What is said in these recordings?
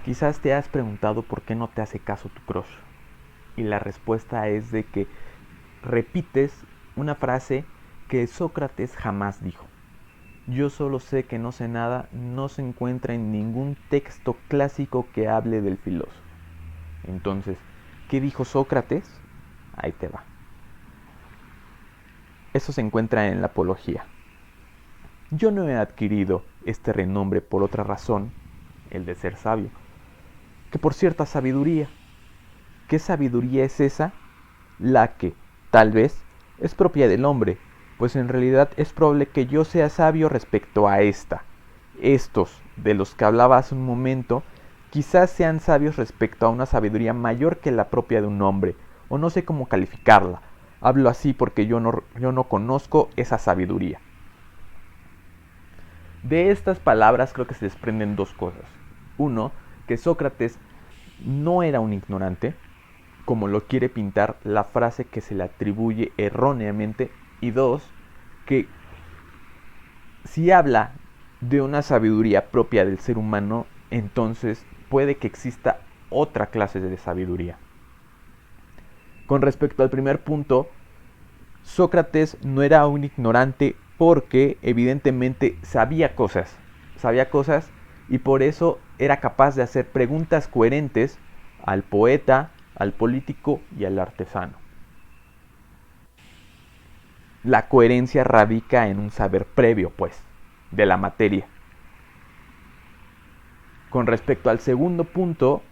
Quizás te has preguntado por qué no te hace caso tu crush. Y la respuesta es de que repites una frase que Sócrates jamás dijo. Yo solo sé que no sé nada no se encuentra en ningún texto clásico que hable del filósofo. Entonces, ¿qué dijo Sócrates? Ahí te va. Eso se encuentra en la Apología. Yo no he adquirido este renombre por otra razón, el de ser sabio, que por cierta sabiduría. ¿Qué sabiduría es esa? La que, tal vez, es propia del hombre, pues en realidad es probable que yo sea sabio respecto a esta. Estos, de los que hablaba hace un momento, quizás sean sabios respecto a una sabiduría mayor que la propia de un hombre, o no sé cómo calificarla. Hablo así porque yo no conozco esa sabiduría. De estas palabras creo que se desprenden dos cosas. Uno, que Sócrates no era un ignorante, como lo quiere pintar la frase que se le atribuye erróneamente. Y dos, que si habla de una sabiduría propia del ser humano, entonces puede que exista otra clase de sabiduría. Con respecto al primer punto, Sócrates no era un ignorante porque evidentemente sabía cosas y por eso era capaz de hacer preguntas coherentes al poeta, al político y al artesano. La coherencia radica en un saber previo, pues, de la materia. Con respecto al segundo punto,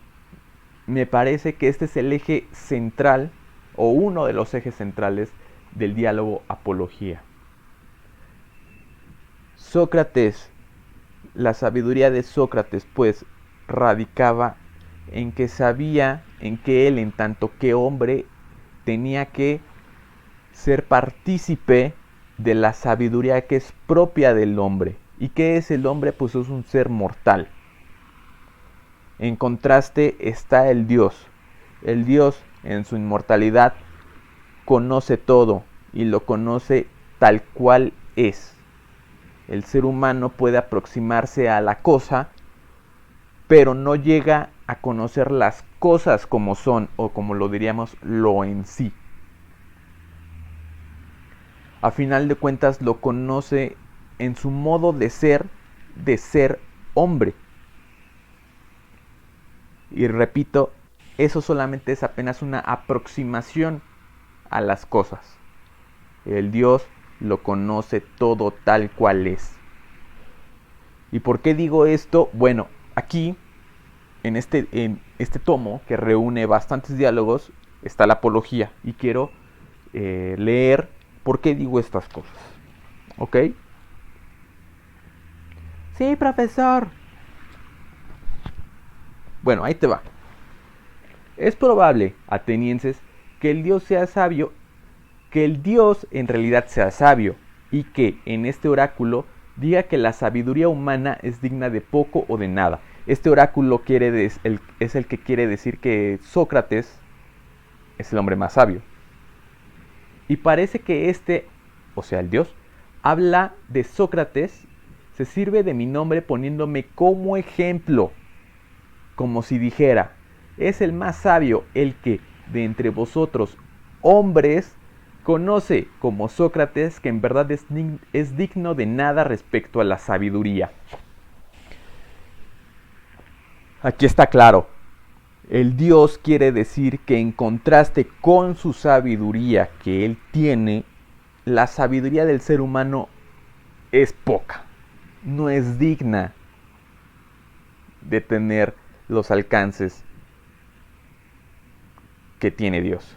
me parece que este es el eje central o uno de los ejes centrales del diálogo apología. Sócrates, la sabiduría de Sócrates, pues, radicaba en que sabía en que él, en tanto que hombre, tenía que ser partícipe de la sabiduría que es propia del hombre. ¿Y qué es el hombre? Pues es un ser mortal. En contraste está el Dios. El Dios, en su inmortalidad, conoce todo y lo conoce tal cual es. El ser humano puede aproximarse a la cosa, pero no llega a conocer las cosas como son, o como lo diríamos, lo en sí. A final de cuentas lo conoce en su modo de ser hombre. Y repito, eso solamente es apenas una aproximación a las cosas. El Dios lo conoce todo tal cual es. ¿Y por qué digo esto? Bueno, aquí, en este tomo que reúne bastantes diálogos, está la apología. Y quiero leer por qué digo estas cosas. ¿Ok? Sí, profesor. Bueno, ahí te va. Es probable, atenienses, que el Dios sea sabio, que el Dios en realidad sea sabio, y que en este oráculo diga que la sabiduría humana es digna de poco o de nada. Este oráculo es el que quiere decir que Sócrates es el hombre más sabio. Y parece que o sea, el Dios, habla de Sócrates, se sirve de mi nombre poniéndome como ejemplo, como si dijera, es el más sabio el que de entre vosotros, hombres, conoce como Sócrates que en verdad es digno de nada respecto a la sabiduría. Aquí está claro. El Dios quiere decir que en contraste con su sabiduría que él tiene, la sabiduría del ser humano es poca. No es digna de tener los alcances que tiene Dios.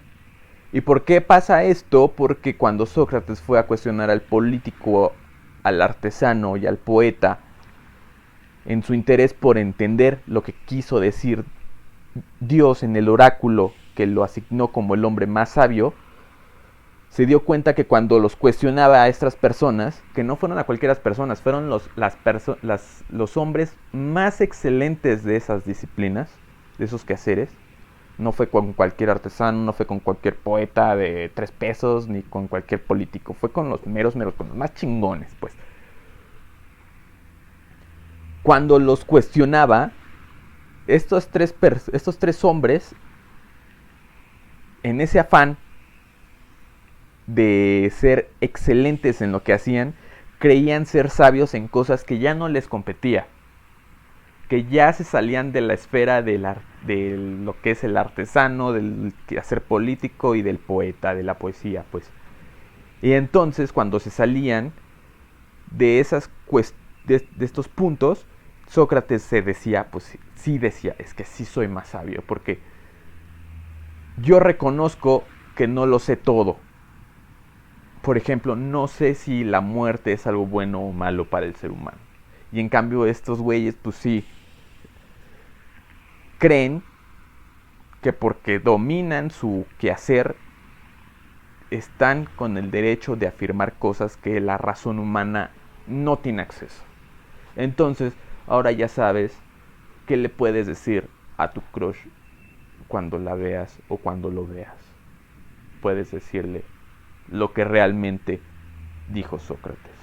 ¿Y por qué pasa esto? Porque cuando Sócrates fue a cuestionar al político, al artesano y al poeta, en su interés por entender lo que quiso decir Dios en el oráculo que lo asignó como el hombre más sabio, se dio cuenta que cuando los cuestionaba a estas personas, que no fueron a cualquiera personas, fueron los hombres más excelentes de esas disciplinas, de esos quehaceres, no fue con cualquier artesano, no fue con cualquier poeta de 3 pesos, ni con cualquier político. Fue con los meros, con los más chingones, pues. Cuando los cuestionaba, estos tres hombres, en ese afán de ser excelentes en lo que hacían, creían ser sabios en cosas que ya no les competía, que ya se salían de la esfera de lo que es el artesano, del quehacer político y del poeta, de la poesía, pues. Y entonces, cuando se salían de de estos puntos, Sócrates se decía, pues sí decía, es que sí soy más sabio, porque yo reconozco que no lo sé todo. Por ejemplo, no sé si la muerte es algo bueno o malo para el ser humano. Y en cambio estos güeyes, pues sí, creen que porque dominan su quehacer, están con el derecho de afirmar cosas que la razón humana no tiene acceso. Entonces, ahora ya sabes qué le puedes decir a tu crush cuando la veas o cuando lo veas. Puedes decirle lo que realmente dijo Sócrates.